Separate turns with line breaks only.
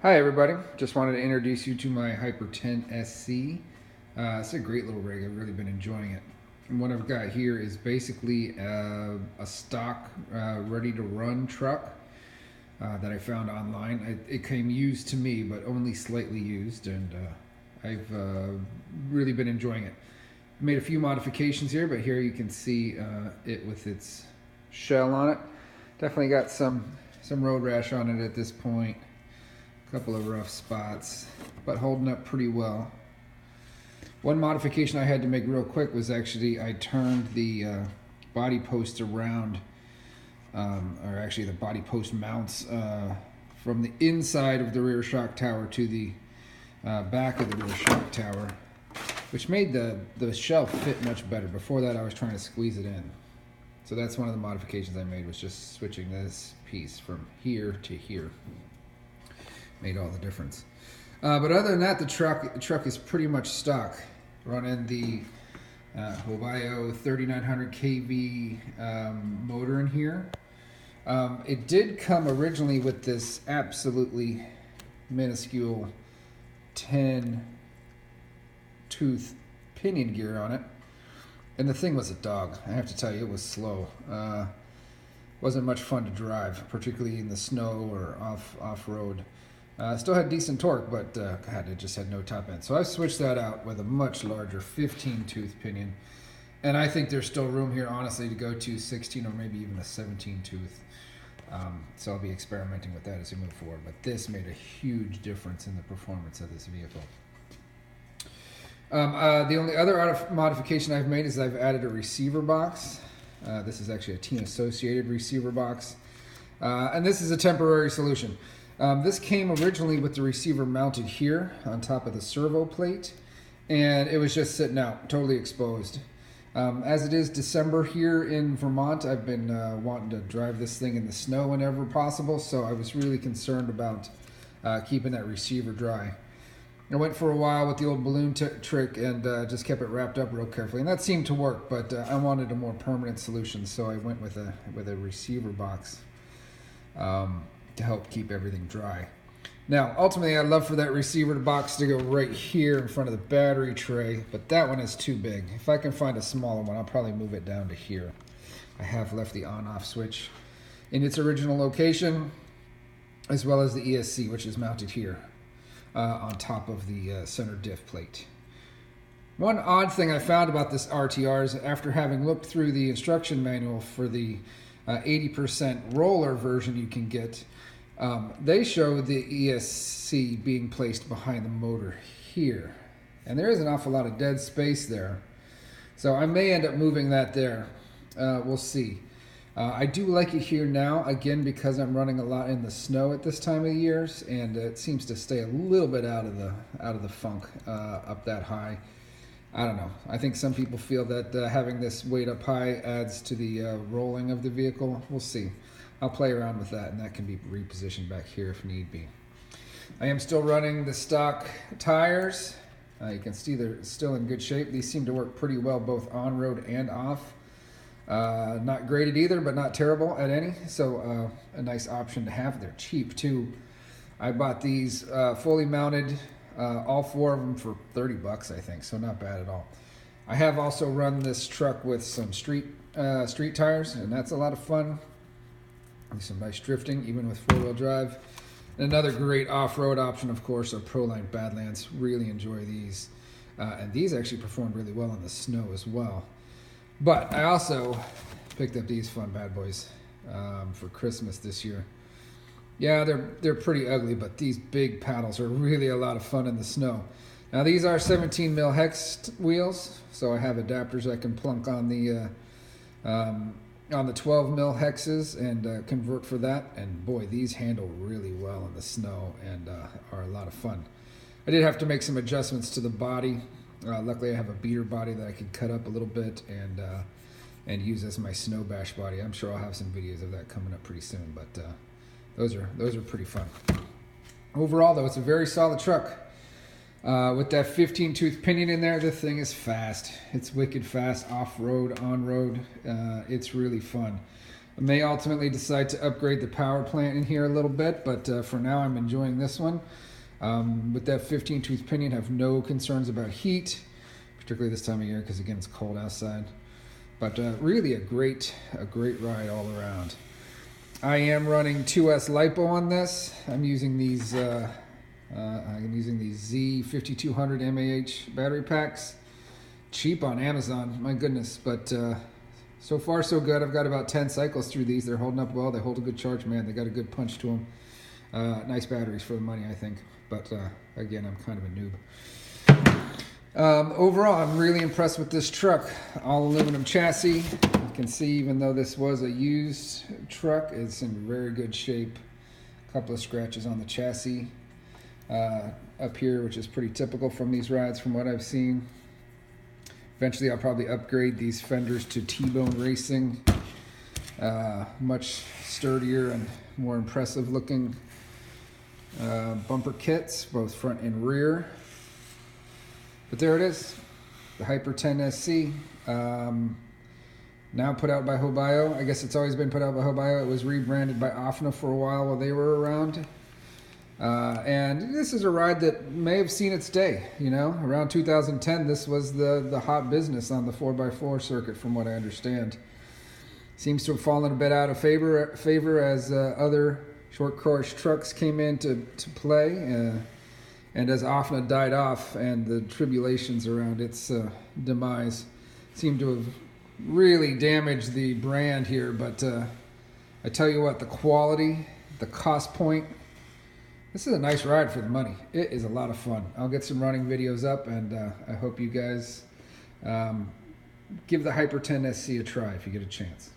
Hi everybody, just wanted to introduce you to my Hyper 10 SC. It's a great little rig, I've really been enjoying it. And what I've got here is basically a stock ready to run truck that I found online. It came used to me, but only slightly used, and I've really been enjoying it. I made a few modifications here, but here you can see it with its shell on it. Definitely got some road rash on it at this point. Couple of rough spots, but holding up pretty well. One modification I had to make real quick was actually I turned the body post around, or actually the body post mounts from the inside of the rear shock tower to the back of the rear shock tower, which made the shell fit much better. Before that I was trying to squeeze it in. So that's one of the modifications I made, was just switching this piece from here to here. Made all the difference. But other than that, the truck is pretty much stock. Running the Hobao 3900 kV motor in here. It did come originally with this absolutely minuscule 10 tooth pinion gear on it. And the thing was a dog. I have to tell you, it was slow. Wasn't much fun to drive, particularly in the snow or off-road. Still had decent torque, but God, it just had no top end. So I switched that out with a much larger 15 tooth pinion. And I think there's still room here, honestly, to go to 16 or maybe even a 17 tooth. So I'll be experimenting with that as we move forward. But this made a huge difference in the performance of this vehicle. The only other modification I've made is I've added a receiver box. This is actually a team-associated receiver box. And this is a temporary solution. This came originally with the receiver mounted here on top of the servo plate, and it was just sitting out, totally exposed. As it is December here in Vermont, I've been wanting to drive this thing in the snow whenever possible, so I was really concerned about keeping that receiver dry. I went for a while with the old balloon trick and just kept it wrapped up real carefully, and that seemed to work, but I wanted a more permanent solution, so I went with a receiver box. To help keep everything dry. Now, ultimately, I'd love for that receiver box to go right here in front of the battery tray, but that one is too big. If I can find a smaller one, I'll probably move it down to here. I have left the on-off switch in its original location, as well as the ESC, which is mounted here on top of the center diff plate. One odd thing I found about this RTR is, after having looked through the instruction manual for the 80% roller version you can get, they show the ESC being placed behind the motor here, and there is an awful lot of dead space there, so I may end up moving that there. We'll see. I do like it here now, again, because I'm running a lot in the snow at this time of the year, and it seems to stay a little bit out of the funk up that high. I don't know. I think some people feel that having this weight up high adds to the rolling of the vehicle. We'll see. I'll play around with that, and that can be repositioned back here if need be. I am still running the stock tires. You can see they're still in good shape. These seem to work pretty well both on-road and off. Not graded either, but not terrible at any. So a nice option to have. They're cheap too. I bought these fully mounted, all four of them for 30 bucks, I think, so not bad at all. I have also run this truck with some street tires, and that's a lot of fun. Some nice drifting, even with four-wheel drive. And another great off-road option, of course, are Proline Badlands. Really enjoy these. And these actually performed really well in the snow as well. But I also picked up these fun bad boys for Christmas this year. Yeah, they're pretty ugly, but these big paddles are really a lot of fun in the snow. Now, these are 17 mil hex wheels, so I have adapters I can plunk on the 12 mil hexes and convert for that. And boy, these handle really well in the snow and are a lot of fun. I did have to make some adjustments to the body. Luckily, I have a beater body that I can cut up a little bit and use as my snow bash body. I'm sure I'll have some videos of that coming up pretty soon, but those are pretty fun. Overall, though, it's a very solid truck. With that 15 tooth pinion in there, the thing is fast. It's wicked fast, off-road, on-road. It's really fun. I may ultimately decide to upgrade the power plant in here a little bit, but for now I'm enjoying this one. With that 15 tooth pinion, I have no concerns about heat, particularly this time of year because again it's cold outside. But really a great ride all around. I am running 2S LiPo on this. I'm using these Z5200 mAh battery packs. Cheap on Amazon, my goodness. But so far so good. I've got about 10 cycles through these. They're holding up well. They hold a good charge, man. They got a good punch to them. Nice batteries for the money, I think. But again, I'm kind of a noob. Overall, I'm really impressed with this truck. All aluminum chassis. You can see, even though this was a used truck, it's in very good shape. A couple of scratches on the chassis up here, which is pretty typical from these rides from what I've seen. Eventually, I'll probably upgrade these fenders to T-bone racing. Much sturdier and more impressive looking bumper kits, both front and rear. But there it is, the Hyper 10 SC. Now put out by Hobao. I guess it's always been put out by Hobao. It was rebranded by AFNA for a while they were around. And this is a ride that may have seen its day, you know. Around 2010, this was the hot business on the 4x4 circuit, from what I understand. Seems to have fallen a bit out of favor as other short course trucks came in to play, and as AFNA died off and the tribulations around its demise seemed to have really damaged the brand here. But I tell you what, the quality, the cost point, this is a nice ride for the money. It is a lot of fun. I'll get some running videos up, and I hope you guys give the Hyper 10 SC a try if you get a chance.